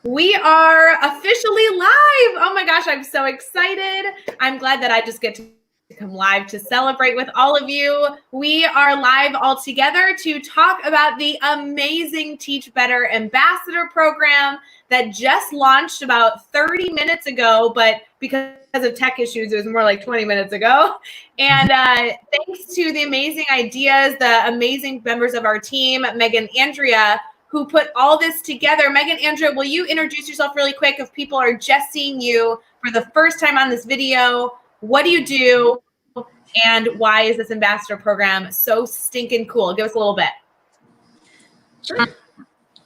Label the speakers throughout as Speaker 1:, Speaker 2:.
Speaker 1: We are officially live. Oh my gosh, I'm so excited. I'm glad that I just get to come live to celebrate with all of you. We are live all together to talk about the amazing Teach Better Ambassador program that just launched about 30 minutes ago, but because of tech issues, it was more like 20 minutes ago. And thanks to the amazing ideas, the amazing members of our team, Megan, Andrea, who put all this together. Megan, Andrea, will you introduce yourself really quick if people are just seeing you for the first time on this video? What do you do? And why is this ambassador program so stinking cool? Give us a little bit.
Speaker 2: Sure.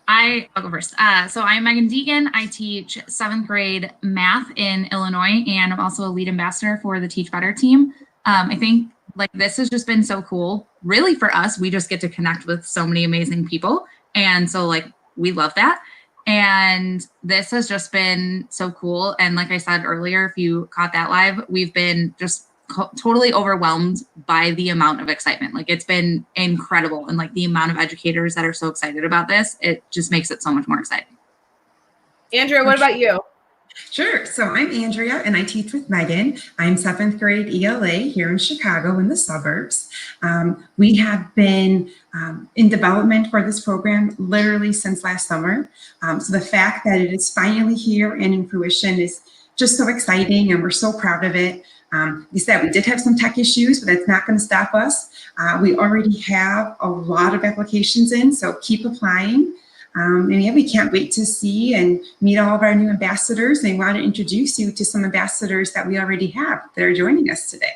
Speaker 2: I'll go first. So I'm Megan Deegan. I teach 7th grade math in Illinois, and I'm also a lead ambassador for the Teach Better team. I think this has just been so cool. Really for us, we just get to connect with so many amazing people. And so we love that. And this has just been so cool. And like I said earlier, if you caught that live, we've been just totally overwhelmed by the amount of excitement. It's been incredible. And the amount of educators that are so excited about this, it just makes it so much more exciting.
Speaker 1: Andrea, what about you?
Speaker 3: Sure. So I'm Andrea and I teach with Megan. I'm 7th grade ELA here in Chicago in the suburbs. We have been in development for this program literally since last summer. So the fact that it is finally here and in fruition is just so exciting, and we're so proud of it. We said we did have some tech issues, but that's not going to stop us. We already have a lot of applications in, so keep applying. And yeah, we can't wait to see and meet all of our new ambassadors, and want to introduce you to some ambassadors that we already have that are joining us today.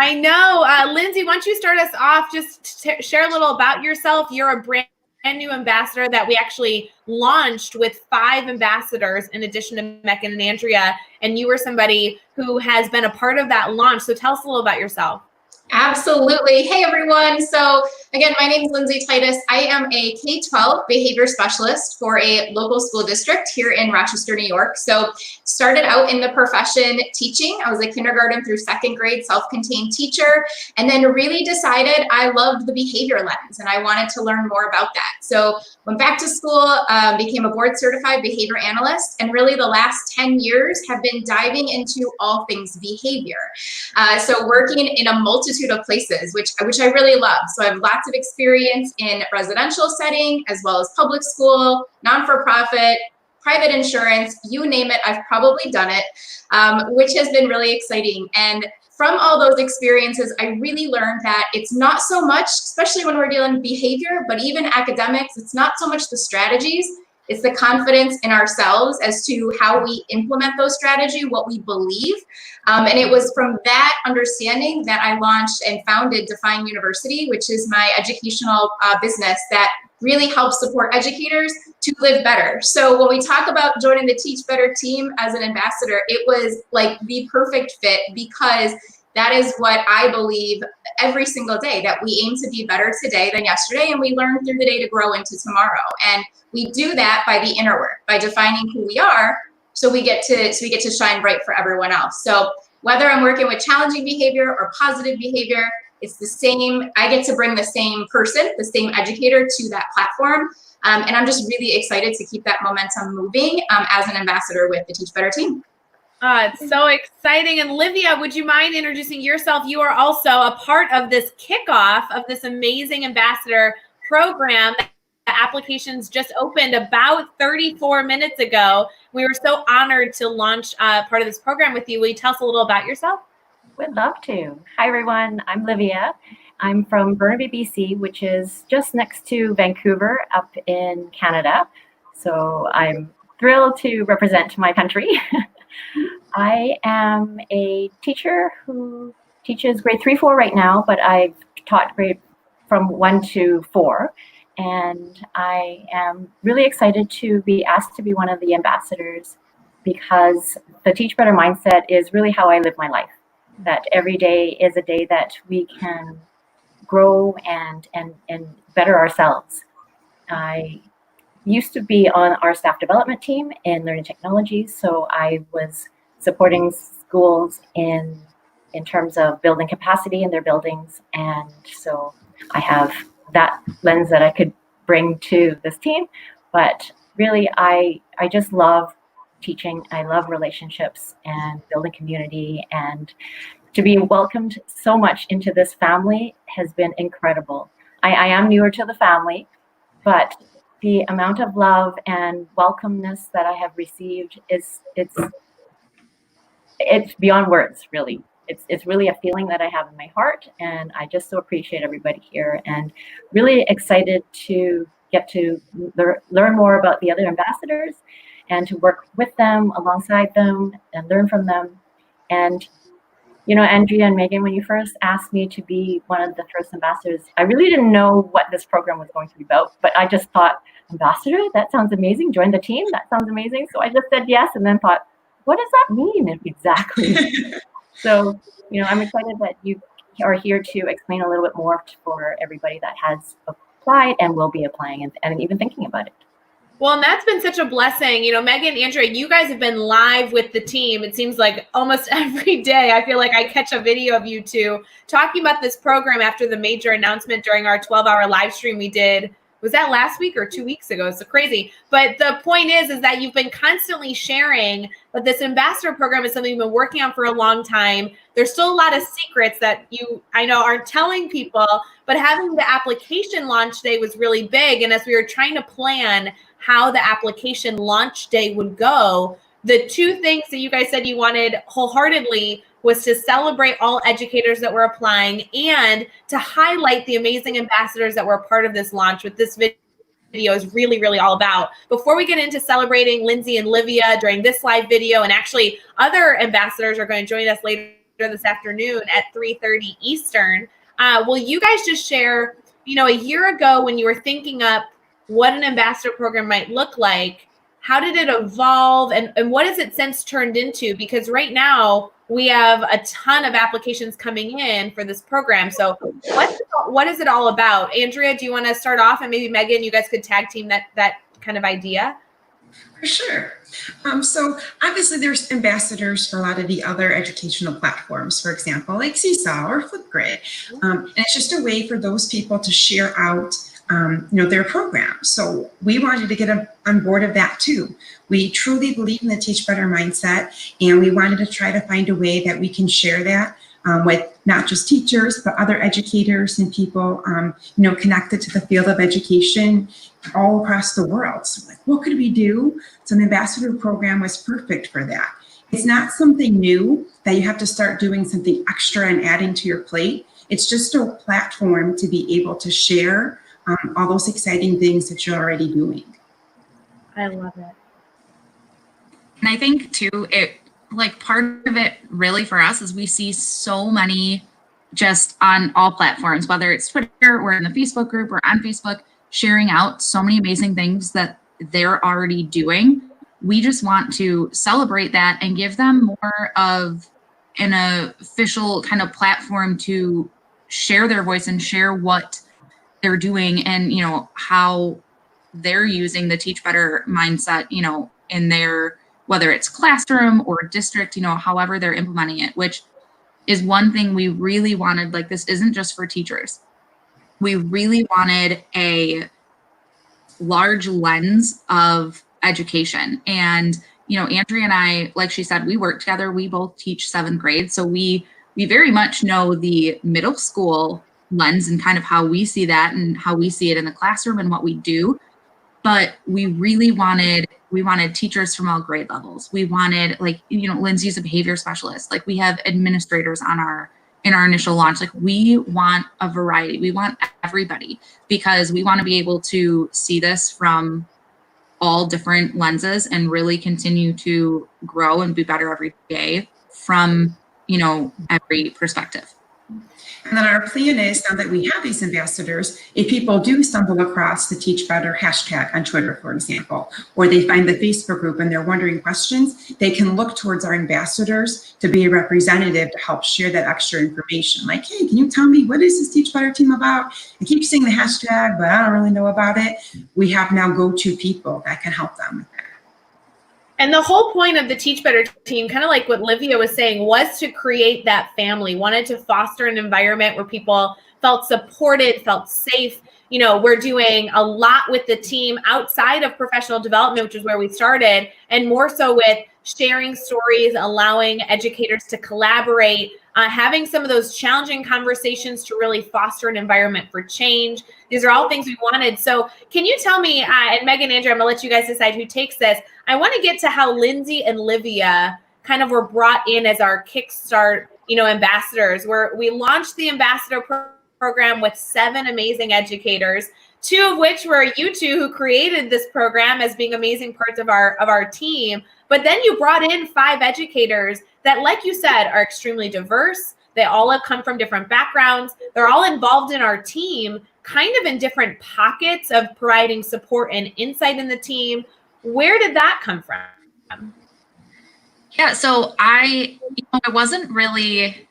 Speaker 1: I know. Lindsay, why don't you start us off? Just share a little about yourself. You're a brand new ambassador that we actually launched with 5 ambassadors in addition to Megan and Andrea, and you were somebody who has been a part of that launch. So tell us a little about yourself.
Speaker 4: Absolutely. Hey, everyone. So again, my name is Lindsay Titus. I am a K-12 behavior specialist for a local school district here in Rochester, New York. So started out in the profession teaching. I was a kindergarten through 2nd grade self-contained teacher, and then really decided I loved the behavior lens and I wanted to learn more about that. So went back to school, became a board certified behavior analyst, and really the last 10 years have been diving into all things behavior. So working in a multitude of places, which I really love. So I have lots of experience in residential setting, as well as public school, non-for-profit, private insurance, you name it, I've probably done it, which has been really exciting. And from all those experiences, I really learned that it's not so much, especially when we're dealing with behavior, but even academics, it's not so much the strategies, it's the confidence in ourselves as to how we implement those strategies, what we believe. And it was from that understanding that I launched and founded Define University, which is my educational business that really helps support educators to live better. So when we talk about joining the Teach Better team as an ambassador, it was the perfect fit, because that is what I believe every single day, that we aim to be better today than yesterday, and we learn through the day to grow into tomorrow. And we do that by the inner work, by defining who we are, so we get to shine bright for everyone else. So whether I'm working with challenging behavior or positive behavior, it's the same. I get to bring the same person, the same educator to that platform. And I'm just really excited to keep that momentum moving as an ambassador with the Teach Better team.
Speaker 1: It's so exciting. And Livia, would you mind introducing yourself? You are also a part of this kickoff of this amazing ambassador program. The applications just opened about 34 minutes ago. We were so honored to launch part of this program with you. Will you tell us a little about yourself?
Speaker 5: Would love to. Hi, everyone. I'm Livia. I'm from Burnaby, BC, which is just next to Vancouver up in Canada. So I'm thrilled to represent my country. I am a teacher who teaches grade 3-4 right now, but I've taught grade from 1 to 4. And I am really excited to be asked to be one of the ambassadors, because the Teach Better mindset is really how I live my life. That every day is a day that we can grow and better ourselves. I used to be on our staff development team in learning technologies, so I was supporting schools in terms of building capacity in their buildings, and so I have that lens that I could bring to this team. But really, I just love teaching. I love relationships and building community, and to be welcomed so much into this family has been incredible. I am newer to the family, but the amount of love and welcomeness that I have received it's beyond words, really. It's really a feeling that I have in my heart, and I just so appreciate everybody here, and really excited to get to learn more about the other ambassadors and to work with them, alongside them, and learn from them. And Andrea and Megan, when you first asked me to be one of the first ambassadors, I really didn't know what this program was going to be about, but I just thought, ambassador, that sounds amazing. Join the team, that sounds amazing. So I just said yes, and then thought, what does that mean exactly? So, I'm excited that you are here to explain a little bit more for everybody that has applied and will be applying and even thinking about it.
Speaker 1: Well, and that's been such a blessing. Megan, Andrea, you guys have been live with the team. It seems like almost every day. I feel like I catch a video of you two talking about this program after the major announcement during our 12-hour live stream we did. Was that last week or 2 weeks ago? It's so crazy. But the point is that you've been constantly sharing that this ambassador program is something you've been working on for a long time. There's still a lot of secrets that I know, aren't telling people, but having the application launch day was really big. And as we were trying to plan how the application launch day would go, the two things that you guys said you wanted wholeheartedly was to celebrate all educators that were applying and to highlight the amazing ambassadors that were a part of this launch, what this video is really, really all about. Before we get into celebrating Lindsay and Livia during this live video, and actually other ambassadors are going to join us later this afternoon at 3:30 Eastern, will you guys just share, a year ago when you were thinking up what an ambassador program might look like, how did it evolve, and what has it since turned into? Because right now we have a ton of applications coming in for this program. So what is it all about? Andrea, do you want to start off, and maybe Megan, you guys could tag team that kind of idea?
Speaker 3: For sure. So obviously there's ambassadors for a lot of the other educational platforms, for example, like Seesaw or Flipgrid. And it's just a way for those people to share out their program. So we wanted to get on board of that too. We truly believe in the Teach Better mindset, and we wanted to try to find a way that we can share that with not just teachers, but other educators and people, connected to the field of education all across the world. So what could we do? So the ambassador program was perfect for that. It's not something new that you have to start doing something extra and adding to your plate. It's just a platform to be able to share all those exciting things that you're already doing.
Speaker 1: I love it.
Speaker 2: And I think too, part of it really for us is we see so many just on all platforms, whether it's Twitter or in the Facebook group or on Facebook, sharing out so many amazing things that they're already doing. We just want to celebrate that and give them more of an official kind of platform to share their voice and share what they're doing and, how they're using the Teach Better mindset, in their, whether it's classroom or district, however they're implementing it, which is one thing we really wanted. Like, this isn't just for teachers. We really wanted a large lens of education. And, Andrea and I, like she said, we work together. We both teach 7th grade. So we very much know the middle school lens and kind of how we see that and how we see it in the classroom and what we do. But we really wanted teachers from all grade levels. We wanted, Lindsay's a behavior specialist. Like, we have administrators in our initial launch. Like, we want a variety. We want everybody, because we want to be able to see this from all different lenses and really continue to grow and be better every day from, every perspective.
Speaker 3: And then our plan is, now that we have these ambassadors, if people do stumble across the Teach Better hashtag on Twitter, for example, or they find the Facebook group and they're wondering questions, they can look towards our ambassadors to be a representative to help share that extra information. Like, hey, can you tell me, what is this Teach Better team about? I keep seeing the hashtag, but I don't really know about it. We have now go-to people that can help them with that.
Speaker 1: And the whole point of the Teach Better team, kind of like what Livia was saying, was to create that family, wanted to foster an environment where people felt supported, felt safe. we're doing a lot with the team outside of professional development, which is where we started, and more so with sharing stories, allowing educators to collaborate, having some of those challenging conversations to really foster an environment for change. These are all things we wanted. So can you tell me, and Megan, Andrew, I'm gonna let you guys decide who takes this. I want to get to how Lindsay and Livia kind of were brought in as our Kickstart, ambassadors, where we launched the ambassador program with 7 amazing educators, 2 of which were you two who created this program as being amazing parts of our team. But then you brought in 5 educators that, like you said, are extremely diverse. They all have come from different backgrounds. They're all involved in our team, kind of in different pockets of providing support and insight in the team. Where did that come from?
Speaker 2: Yeah, so it wasn't really,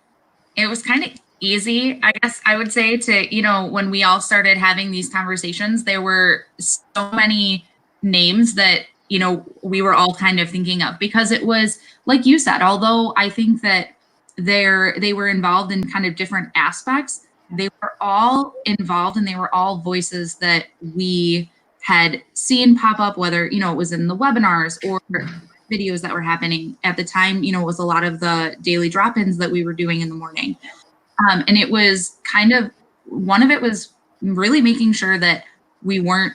Speaker 2: it was kind of easy, I guess I would say, to, when we all started having these conversations, there were so many names that, we were all kind of thinking of, because it was, like you said, although I think that they were involved in kind of different aspects, they were all involved and they were all voices that we had seen pop up, whether, it was in the webinars or videos that were happening at the time. It was a lot of the daily drop-ins that we were doing in the morning. And it was kind of, one of it was really making sure that we weren't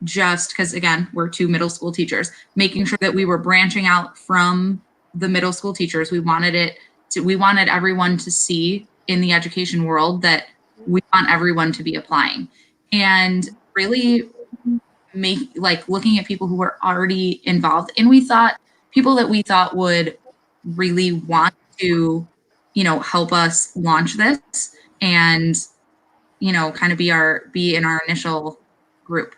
Speaker 2: just, because again, we're 2 middle school teachers, making sure that we were branching out from the middle school teachers. We wanted everyone to see in the education world that we want everyone to be applying, and really looking at people who were already involved. And we thought people that we thought would really want to, help us launch this and, kind of be in our initial group.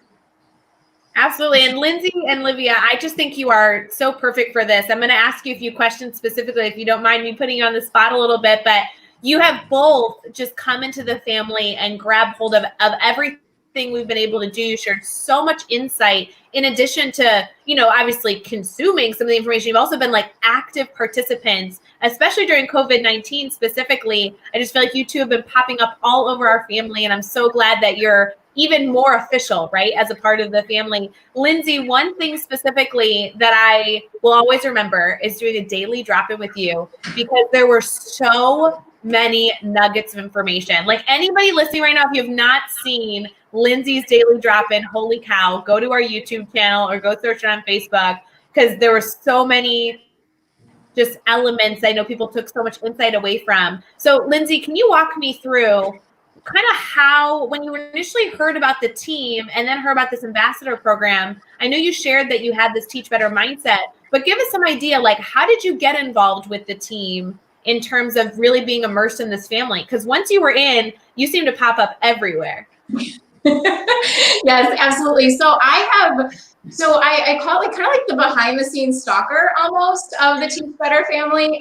Speaker 1: Absolutely. And Lindsay and Livia, I just think you are so perfect for this. I'm going to ask you a few questions specifically, if you don't mind me putting you on the spot a little bit, but you have both just come into the family and grab hold of everything we've been able to do. You shared so much insight in addition to, obviously consuming some of the information. You've also been active participants, especially during COVID-19 specifically. I just feel like you two have been popping up all over our family, and I'm so glad that you're even more official, right, as a part of the family. Lindsay, one thing specifically that I will always remember is doing a daily drop-in with you, because there were so many nuggets of information. Anybody listening right now, if you have not seen Lindsay's daily drop-in, holy cow, go to our YouTube channel or go search it on Facebook, because there were so many just elements I know people took so much insight away from. So Lindsay, can you walk me through kind of how, when you initially heard about the team and then heard about this ambassador program, I know you shared that you had this Teach Better mindset, but give us some idea, how did you get involved with the team in terms of really being immersed in this family? Because once you were in, you seem to pop up everywhere.
Speaker 4: Yes, absolutely. So I call it kind of like the behind the scenes stalker almost of the Teach Better family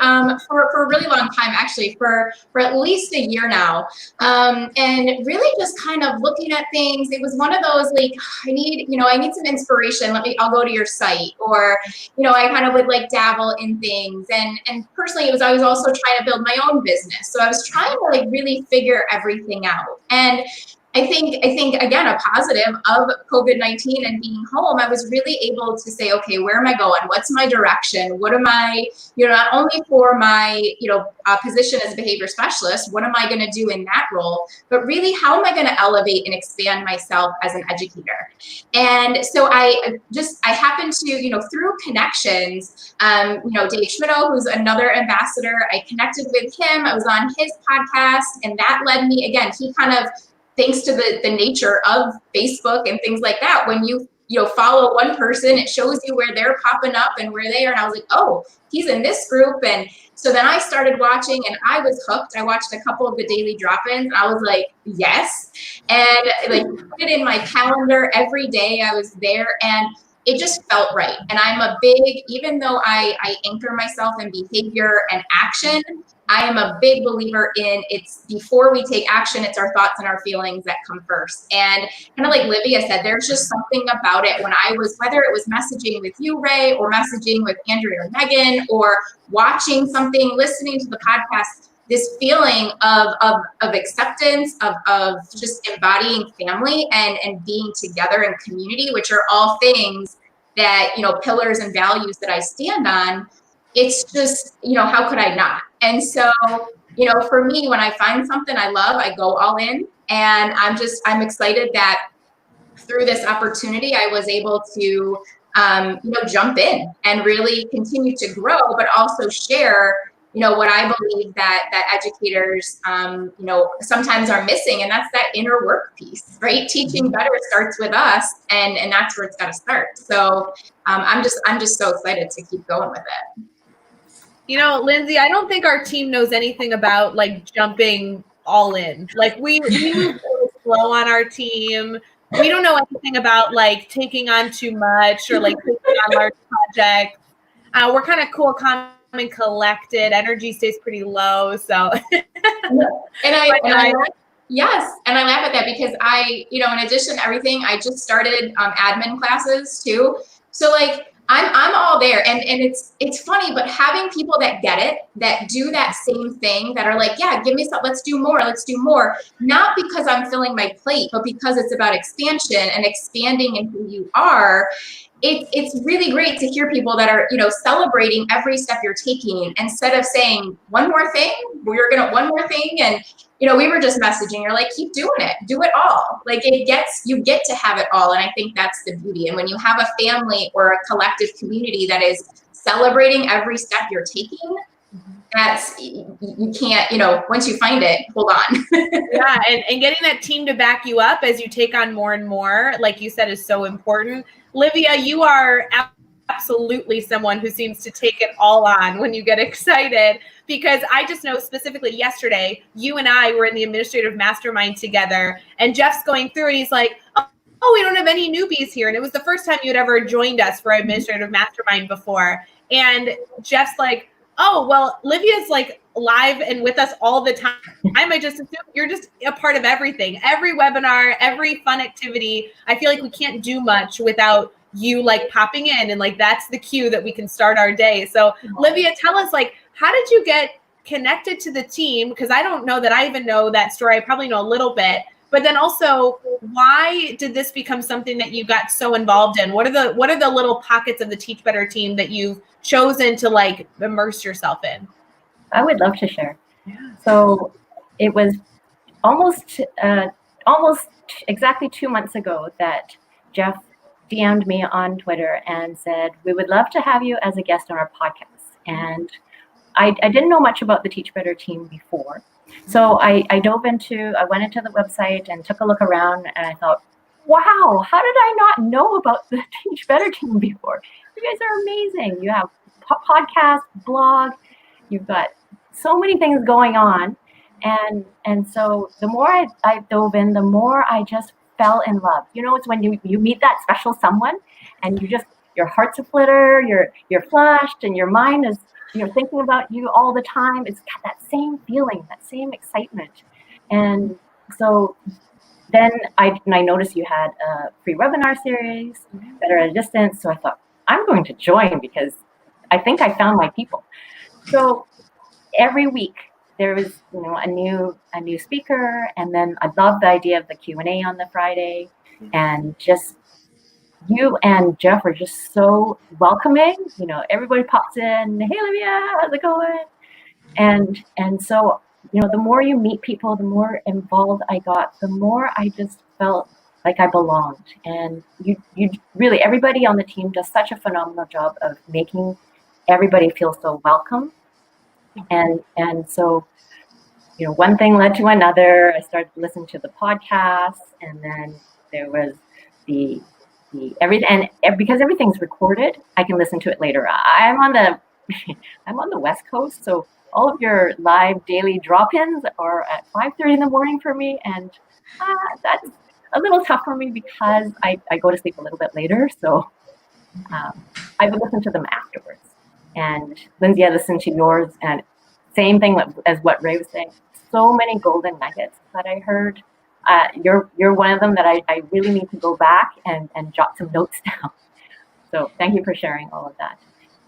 Speaker 4: for a really long time, actually, for at least a year now. And really just kind of looking at things. It was one of those I need some inspiration. I'll go to your site, or, I kind of would dabble in things. And personally, I was also trying to build my own business. So I was trying to really figure everything out. And I think again, a positive of COVID-19 and being home, I was really able to say, okay, where am I going? What's my direction? What am I, not only for my, position as a behavior specialist, what am I going to do in that role, but really how am I going to elevate and expand myself as an educator? And so I happened to, through connections, Dave Schmittou, who's another ambassador, I connected with him. I was on his podcast, and that led me, again, he kind of, thanks to the nature of Facebook and things like that, when you follow one person, it shows you where they're popping up and where they are. And I was like, oh, he's in this group. And so then I started watching, and I was hooked. I watched a couple of the daily drop-ins. I was like, yes. And put it in my calendar every day. I was there, and it just felt right. And I'm a big, even though I anchor myself in behavior and action, I am a big believer in it's before we take action, it's our thoughts and our feelings that come first. And kind of like Livia said, there's just something about it when whether it was messaging with you, Ray, or messaging with Andrea or Megan, or watching something, listening to the podcast, this feeling of acceptance, of just embodying family and being together in community, which are all things that, you know, pillars and values that I stand on. It's just, you know, how could I not? And so, you know, for me, when I find something I love, I go all in. And I'm excited that through this opportunity, I was able to, you know, jump in and really continue to grow, but also share, you know, what I believe that educators, you know, sometimes are missing, and that's that inner work piece, right? Teaching better starts with us, and that's where it's got to start. So I'm just so excited to keep going with it.
Speaker 1: You know, Lindsay, I don't think our team knows anything about like jumping all in. Like we move really slow on our team. We don't know anything about like taking on too much or like taking on large projects. We're kind of cool, calm, and collected. Energy stays pretty low. So
Speaker 4: Yes, and I laugh at that because you know, in addition to everything, I just started admin classes too. So like I'm all there, and it's funny, but having people that get it, that do that same thing, that are like, yeah, give me some, let's do more, not because I'm filling my plate, but because it's about expansion and expanding in who you are. It's really great to hear people that are, you know, celebrating every step you're taking instead of saying one more thing, one more thing. And, you know, we were just messaging, you're like, keep doing it, do it all. Like you get to have it all. And I think that's the beauty. And when you have a family or a collective community that is celebrating every step you're taking, that's, you can't, you know, once you find it, hold on.
Speaker 1: Yeah, and getting that team to back you up as you take on more and more, like you said, is so important. Livia, you are absolutely someone who seems to take it all on when you get excited, because I just know specifically yesterday, you and I were in the administrative mastermind together, and Jeff's going through and he's like, oh, we don't have any newbies here. And it was the first time you'd ever joined us for administrative mastermind before. And Jeff's like, oh, well, Livia's like live and with us all the time. I just assume you're just a part of everything, every webinar, every fun activity. I feel like we can't do much without you like popping in, and like that's the cue that we can start our day. So Livia, tell us, like, how did you get connected to the team? Because I don't know that I even know that story. I probably know a little bit, but then also, why did this become something that you got so involved in? What are the little pockets of the Teach Better team that you've chosen to like immerse yourself in?
Speaker 5: I would love to share. Yeah. So it was almost exactly 2 months ago that Jeff DM'd me on Twitter and said, we would love to have you as a guest on our podcast. And I didn't know much about the Teach Better team before. So I went into the website and took a look around, and I thought, wow, how did I not know about the Teach Better team before? You guys are amazing. You have podcast, blog, you've got so many things going on. And so the more I dove in, the more I just fell in love. You know, it's when you meet that special someone and your heart's a flitter, you're flushed, and your mind is, you know, thinking about you all the time. It's got that same feeling, that same excitement. And so then I noticed you had a free webinar series that are at a distance. So I thought, I'm going to join because I think I found my people. So every week there was, you know, a new speaker, and then I love the idea of the Q&A on the Friday, and just you and Jeff are just so welcoming. You know, everybody pops in, hey Olivia, how's it going? And so, you know, the more you meet people, the more involved I got, the more I just felt like I belonged. And you really, everybody on the team does such a phenomenal job of making everybody feel so welcome. And so, you know, one thing led to another. I started listening to the podcast, and then there was the everything, and because everything's recorded, I can listen to it later. I'm on the West Coast, so all of your live daily drop-ins are at 5:30 in the morning for me, and that's a little tough for me because I go to sleep a little bit later. So I would listen to them afterwards. And Lindsay, I listened to yours, and same thing as what Ray was saying. So many golden nuggets that I heard. You're one of them that I really need to go back and jot some notes down. So thank you for sharing all of that.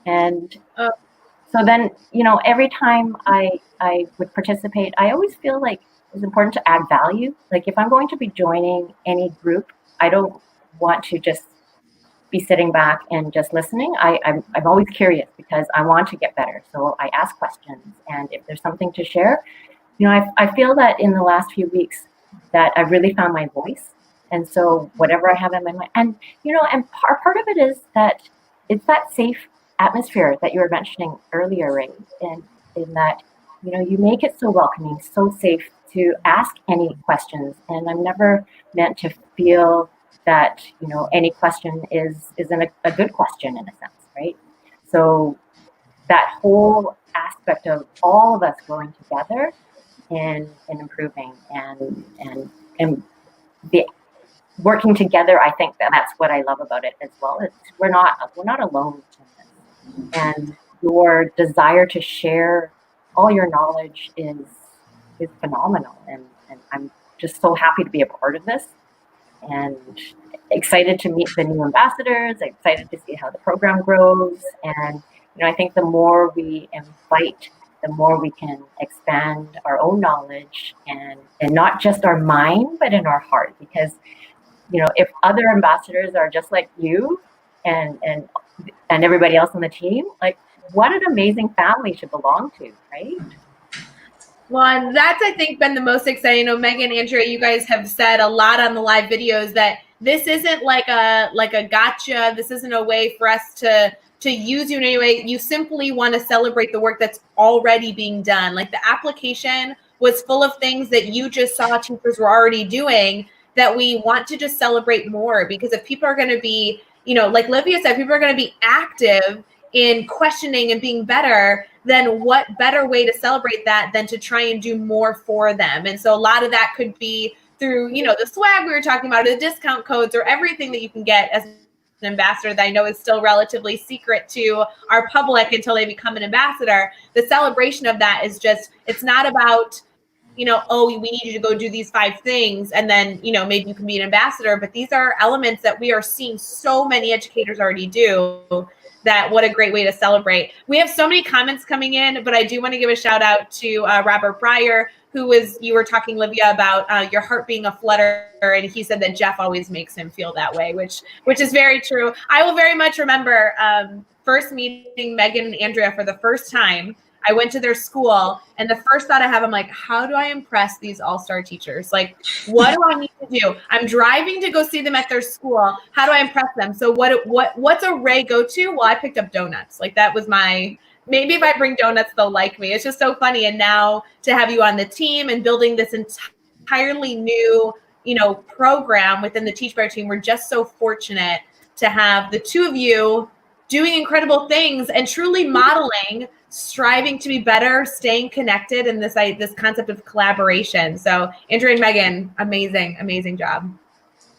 Speaker 5: And So then, every time I would participate, I always feel like it's important to add value. Like if I'm going to be joining any group, I don't want to just be sitting back and just listening. I'm always curious because I want to get better. So I ask questions, and if there's something to share, I feel that in the last few weeks that I've really found my voice. And so whatever I have in my mind, and part of it is that it's that safe atmosphere that you were mentioning earlier, Ray, and in that, you make it so welcoming, so safe to ask any questions. And I'm never meant to feel that, any question isn't a good question in a sense, right? So that whole aspect of all of us growing together and improving and the working together, I think that's what I love about it as well. We're not alone in this. And your desire to share all your knowledge is phenomenal. And I'm just so happy to be a part of this and excited to meet the new ambassadors, excited to see how the program grows. And, I think the more we invite, the more we can expand our own knowledge and not just our mind, but in our heart. Because, if other ambassadors are just like you and everybody else on the team, like what an amazing family to belong to, right?
Speaker 1: Well, and that's, I think, been the most exciting. Megan, Andrea, you guys have said a lot on the live videos that this isn't like a gotcha. This isn't a way for us to use you in any way. You simply want to celebrate the work that's already being done. Like the application was full of things that you just saw teachers were already doing that we want to just celebrate more. Because if people are going to be, like Livia said, people are going to be active in questioning and being better, then what better way to celebrate that than to try and do more for them? And so a lot of that could be through, the swag we were talking about, or the discount codes, or everything that you can get as an ambassador that I know is still relatively secret to our public until they become an ambassador. The celebration of that is just, it's not about, we need you to go do these 5 things and then, maybe you can be an ambassador. But these are elements that we are seeing so many educators already do. That what a great way to celebrate. We have so many comments coming in, but I do want to give a shout out to Robert Breyer, you were talking, Livia, about your heart being a flutter, and he said that Jeff always makes him feel that way, which is very true. I will very much remember first meeting Megan and Andrea for the first time. I went to their school, and the first thought I have, I'm like, how do I impress these all-star teachers? Like, what do I need to do? I'm driving to go see them at their school. How do I impress them? So what's a Ray go-to? Well, I picked up donuts. Like that was maybe if I bring donuts, they'll like me. It's just so funny. And now to have you on the team and building this entirely new, program within the Teach Better team, we're just so fortunate to have the two of you doing incredible things and truly modeling, striving to be better, staying connected, and this concept of collaboration. So Andrea and Megan, amazing job.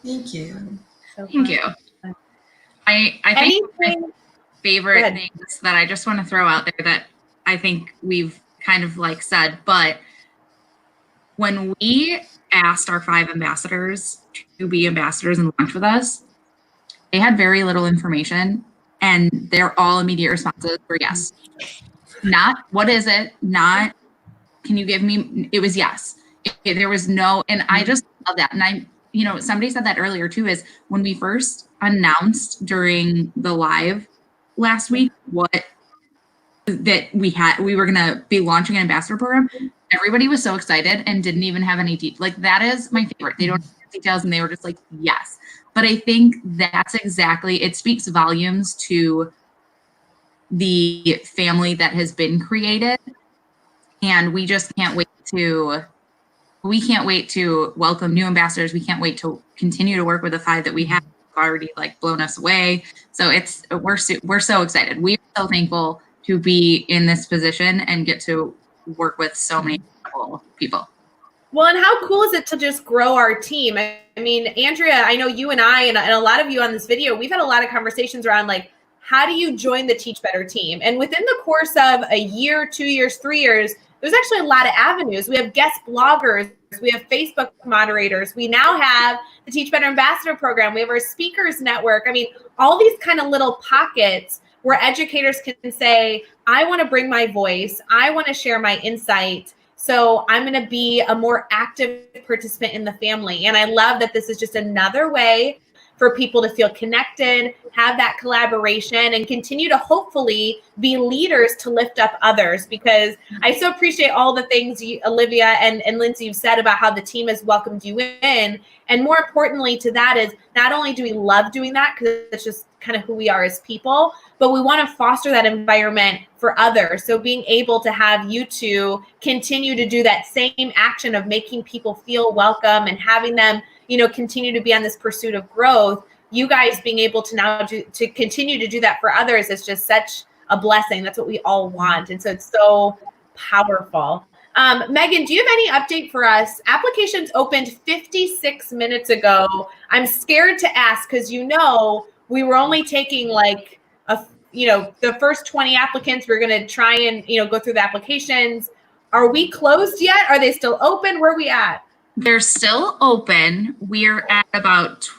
Speaker 3: Thank you.
Speaker 1: So
Speaker 2: Thank you. I think my favorite things that I just want to throw out there that I think we've kind of said, but when we asked our 5 ambassadors to be ambassadors and launch with us, they had very little information, and their all immediate responses were yes. Not what is it? Not can you give me? It was yes. There was no, and I just love that. And somebody said that earlier too, is when we first announced during the live last week that we were gonna be launching an ambassador program. Everybody was so excited and didn't even have any details. That is my favorite. They don't have details, and they were just like yes. But I think that's exactly, it speaks volumes to the family that has been created, and we just can't wait to welcome new ambassadors. We can't wait to continue to work with the 5 that we have already blown us away. So we're so excited. We're so thankful to be in this position and get to work with so many incredible people.
Speaker 1: Well, and how cool is it to just grow our team? I mean, Andrea, I know you and I and a lot of you on this video, we've had a lot of conversations around how do you join the Teach Better team? And within the course of a year, 2 years, 3 years, there's actually a lot of avenues. We have guest bloggers, we have Facebook moderators, we now have the Teach Better Ambassador program, we have our speakers network. I mean, all these kind of little pockets where educators can say, I want to bring my voice, I want to share my insight. So I'm going to be a more active participant in the family. And I love that this is just another way for people to feel connected, have that collaboration, and continue to hopefully be leaders to lift up others. Because I so appreciate all the things Olivia and Lindsay, you've said about how the team has welcomed you in. And more importantly to that is, not only do we love doing that because it's just kind of who we are as people, but we want to foster that environment for others. So being able to have you two continue to do that same action of making people feel welcome and having them, continue to be on this pursuit of growth, you guys being able to now to continue to do that for others is just such a blessing. That's what we all want. And so it's so powerful. Megan, do you have any update for us? Applications opened 56 minutes ago. I'm scared to ask because we were only taking the first 20 applicants. We're going to try and go through the applications. Are we closed yet? Are they still open? Where are we at?
Speaker 2: They're still open. We're at about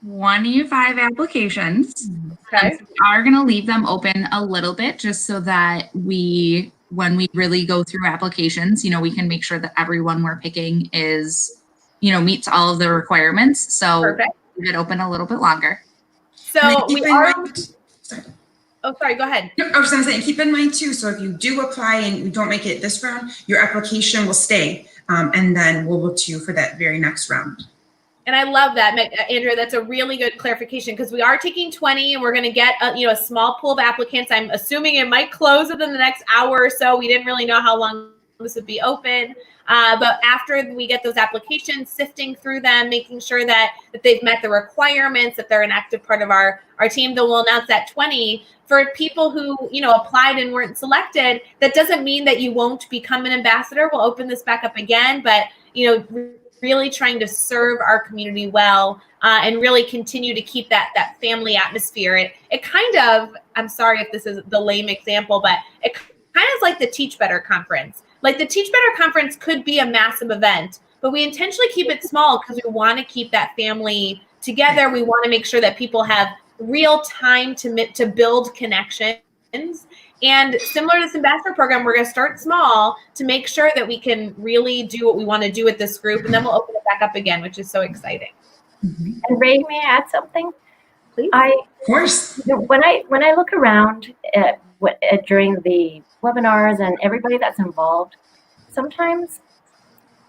Speaker 2: 25 applications.
Speaker 1: Okay.
Speaker 2: So we are going to leave them open a little bit just so that when we really go through applications, we can make sure that everyone we're picking is, meets all of the requirements. So
Speaker 1: Perfect.
Speaker 2: leave it open a little bit longer.
Speaker 1: So we are.
Speaker 3: Sorry.
Speaker 1: Oh, sorry. Go ahead.
Speaker 3: No, I was going to say, keep in mind too, so if you do apply and you don't make it this round, your application will stay, and then we'll look to you for that very next round.
Speaker 1: And I love that, Andrea. That's a really good clarification because we are taking 20 and we're going to get a small pool of applicants. I'm assuming it might close within the next hour or so. We didn't really know how long this would be open. But after we get those applications, sifting through them, making sure that they've met the requirements, that they're an active part of our team, then we'll announce that 20. For people who, applied and weren't selected, that doesn't mean that you won't become an ambassador. We'll open this back up again, but, really trying to serve our community well and really continue to keep that family atmosphere. It kind of, I'm sorry if this is the lame example, but it kind of is like the Teach Better conference. Like the Teach Better conference could be a massive event, but we intentionally keep it small because we want to keep that family together. We want to make sure that people have real time to build connections. And similar to this ambassador program, we're going to start small to make sure that we can really do what we want to do with this group. And then we'll open it back up again, which is so exciting.
Speaker 5: And Ray, may I add something?
Speaker 1: Please.
Speaker 3: Of course.
Speaker 5: When I look around during the webinars and everybody that's involved, sometimes,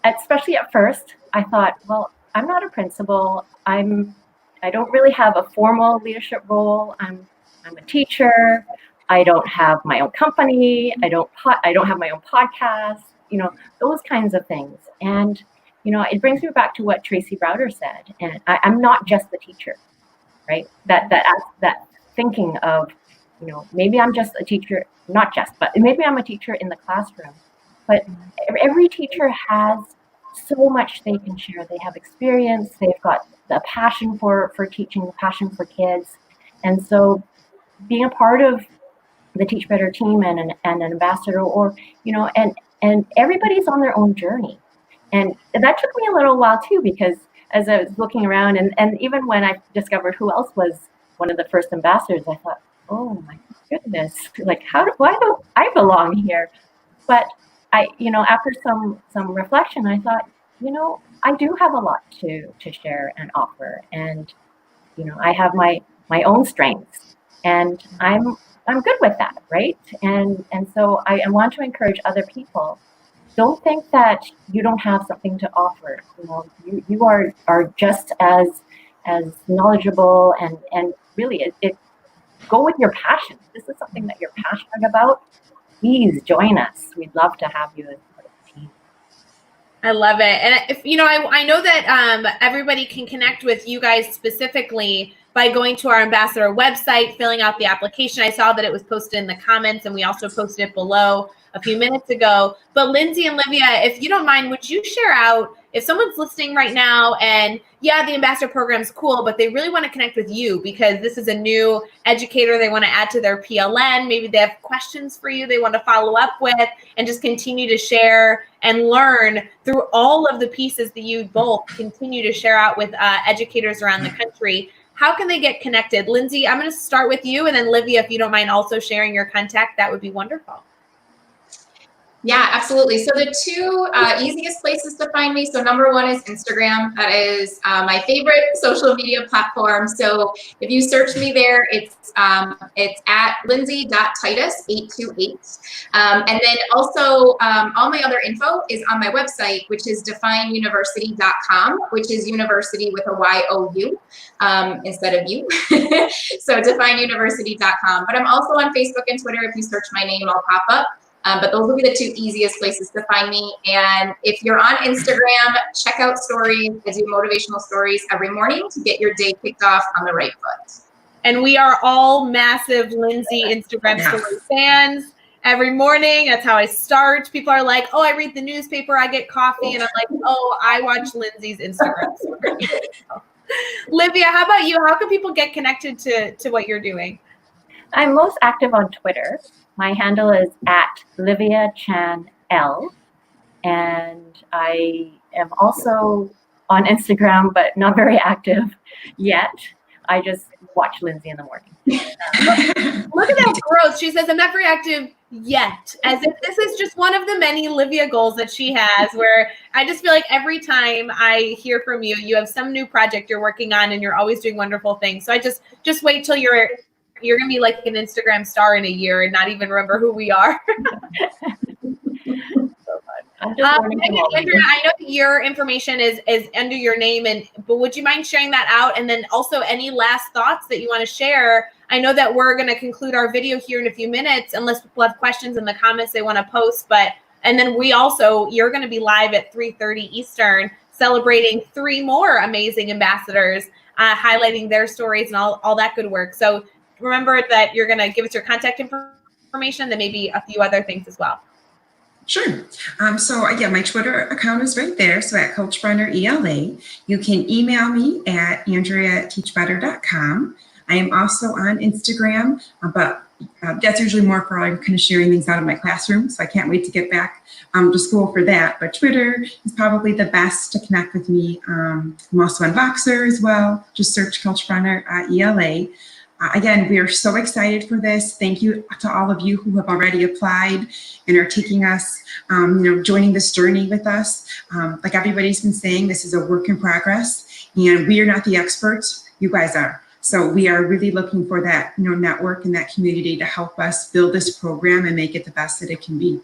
Speaker 5: especially at first, I thought, well, I'm not a principal. I don't really have a formal leadership role. I'm a teacher. I don't have my own company. I don't have my own podcast, those kinds of things. And, it brings me back to what Tracy Browder said. And I'm not just the teacher, right? That thinking of, maybe I'm just a teacher, not just, but maybe I'm a teacher in the classroom. But every teacher has so much they can share. They have experience. They've got the passion for teaching, the passion for kids. And so being a part of the Teach Better team and an ambassador, or and everybody's on their own journey, and that took me a little while too, because as I was looking around and even when I discovered who else was one of the first ambassadors, I thought, oh my goodness, like why don't I belong here? But I after some reflection, I thought, I do have a lot to share and offer, and I have my own strengths, and I'm good with that, right? And so I want to encourage other people. Don't think that you don't have something to offer. You are just as knowledgeable and really it go with your passion. If this is something that you're passionate about, please join us. We'd love to have you as part of the team.
Speaker 1: I love it. And if I know that everybody can connect with you guys specifically by going to our ambassador website, filling out the application. I saw that it was posted in the comments, and we also posted it below a few minutes ago. But Lindsay and Livia, if you don't mind, would you share out, if someone's listening right now and yeah, the ambassador program is cool, but they really want to connect with you because this is a new educator they want to add to their PLN. Maybe they have questions for you they want to follow up with and just continue to share and learn through all of the pieces that you both continue to share out with educators around the country. how can they get connected? Lindsay, I'm going to start with you, and then Livia, if you don't mind also sharing your contact, that would be wonderful.
Speaker 4: Yeah, absolutely. So the two easiest places to find me. So number one is Instagram. That is my favorite social media platform. So if you search me there, it's at lindsay.titus828. And then also all my other info is on my website, which is defineuniversity.com, which is university with a Y-O-U instead of U. So defineuniversity.com. But I'm also on Facebook and Twitter. If you search my name, I'll pop up. But those will be the two easiest places to find me. And if you're on Instagram, check out stories. I do motivational stories every morning to get your day kicked off on the right foot.
Speaker 1: And we are all massive Lindsay Instagram story fans. Every morning, that's how I start. People are like, oh, I read the newspaper, I get coffee. And I'm like, oh, I watch Lindsay's Instagram story. Livia, how about you? How can people get connected to what you're doing?
Speaker 5: I'm most active on Twitter. My handle is at Livia Chan L, and I am also on Instagram, but not very active yet. I just watch Lindsay in the morning.
Speaker 1: Look at that growth. She says, I'm not very active yet, as if this is just one of the many Livia goals that she has, where I just feel like every time I hear from you, you have some new project you're working on and you're always doing wonderful things. So I just wait till you're going to be like an Instagram star in a year and not even remember who we are. Andrea, I know that your information is under your name, but would you mind sharing that out? And then also any last thoughts that you want to share? I know that we're going to conclude our video here in a few minutes, unless people have questions in the comments they want to post. And then you're going to be live at 3:30 Eastern, celebrating 3 more amazing ambassadors, highlighting their stories and all that good work. So remember that you're going to give us your contact information, then maybe a few other things as well.
Speaker 3: Sure. So again, my Twitter account is right there. So at Coach Brenner ELA, you can email me at andrea@teachbetter.com. I am also on Instagram, but that's usually more for I'm kind of sharing things out of my classroom. So I can't wait to get back to school for that. But Twitter is probably the best to connect with me. I'm also on Voxer as well. Just search Coach Brenner ELA. Again, we are so excited for this. Thank you to all of you who have already applied and are taking us, joining this journey with us. Like everybody's been saying, this is a work in progress, and we are not the experts. You guys are. So we are really looking for that, network and that community to help us build this program and make it the best that it can be.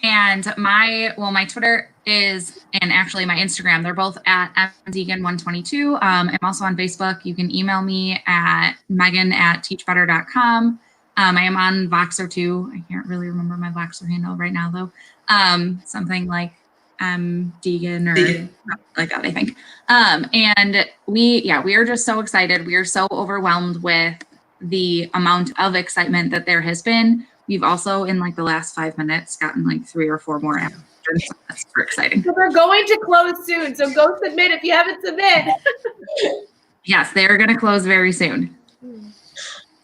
Speaker 2: And my Twitter is, and actually my Instagram, they're both at mdeegan122. I'm also on Facebook. You can email me at megan@teachbetter.com. I am on Voxer too. I can't really remember my Voxer handle right now though. Something like Deegan or something like that, I think. And we are just so excited. We are so overwhelmed with the amount of excitement that there has been. We've also, in like the last 5 minutes, gotten 3 or 4 more applications. So that's super exciting.
Speaker 1: So we're going to close soon. So go submit if you haven't submitted.
Speaker 2: Yes, they're going to close very soon.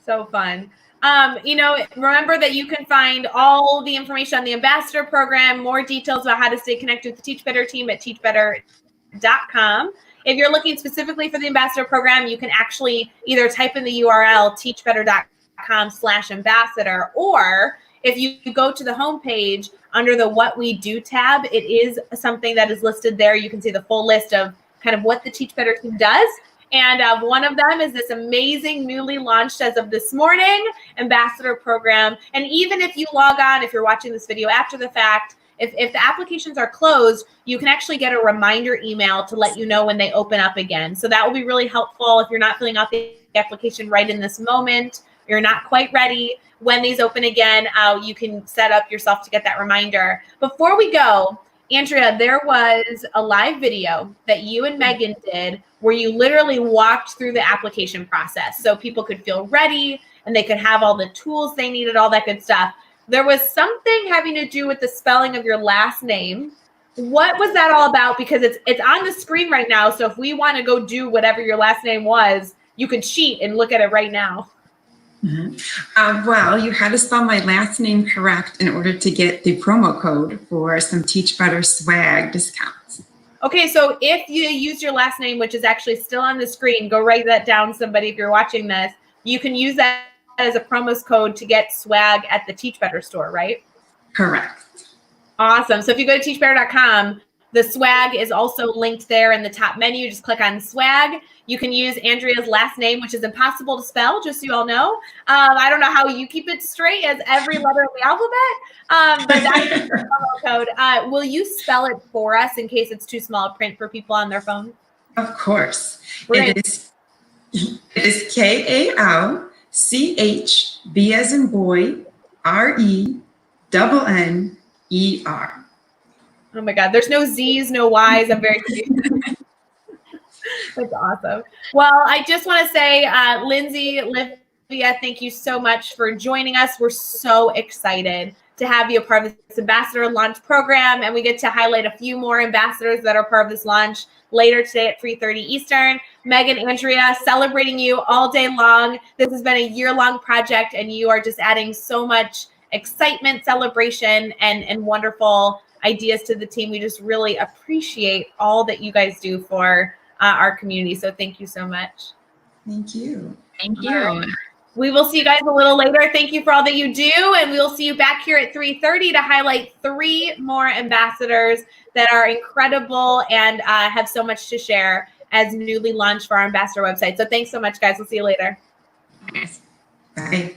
Speaker 1: So fun. Remember that you can find all the information on the Ambassador Program, more details about how to stay connected with the Teach Better team at teachbetter.com. If you're looking specifically for the Ambassador Program, you can actually either type in the URL teachbetter.com/ambassador, or if you go to the homepage under the What We Do tab, it is something that is listed there. You can see the full list of kind of what the Teach Better team does. And one of them is this amazing, newly launched as of this morning, Ambassador Program. And even if you log on, if you're watching this video after the fact, if the applications are closed, you can actually get a reminder email to let you know when they open up again. So that will be really helpful if you're not filling out the application right in this moment, you're not quite ready. When these open again, you can set up yourself to get that reminder. Before we go, Andrea, there was a live video that you and Megan did where you literally walked through the application process so people could feel ready and they could have all the tools they needed, all that good stuff. There was something having to do with the spelling of your last name. What was that all about? Because it's on the screen right now. So if we want to go do whatever your last name was, you can cheat and look at it right now.
Speaker 3: Mm-hmm. Well, you had to spell my last name correct in order to get the promo code for some Teach Better swag discounts.
Speaker 1: Okay, so if you use your last name, which is actually still on the screen, go write that down, somebody, if you're watching this. You can use that as a promo code to get swag at the Teach Better store, right?
Speaker 3: Correct.
Speaker 1: Awesome. So if you go to teachbetter.com, the swag is also linked there in the top menu. Just click on swag. You can use Andrea's last name, which is impossible to spell, just so you all know. I don't know how you keep it straight as every letter of the alphabet, but that's the promo code. Will you spell it for us in case it's too small a print for people on their phone?
Speaker 3: Of course.
Speaker 1: Great.
Speaker 3: It is KALCHB as in boy, RENNER.
Speaker 1: Oh my God, there's no Z's, no Y's. I'm very confused. That's awesome. Well, I just want to say, Lindsay, Livia, thank you so much for joining us. We're so excited to have you a part of this ambassador launch program, and we get to highlight a few more ambassadors that are part of this launch later today at 3:30 Eastern. Megan, Andrea, celebrating you all day long. This has been a year-long project, and you are just adding so much excitement, celebration, and wonderful ideas to the team. We just really appreciate all that you guys do for our community. So thank you so much.
Speaker 3: Thank you.
Speaker 2: Thank you.
Speaker 1: We will see you guys a little later. Thank you for all that you do. And we will see you back here at 3:30 to highlight 3 more ambassadors that are incredible and have so much to share as newly launched for our ambassador website. So thanks so much, guys. We'll see you later.
Speaker 2: Thanks.
Speaker 3: Bye.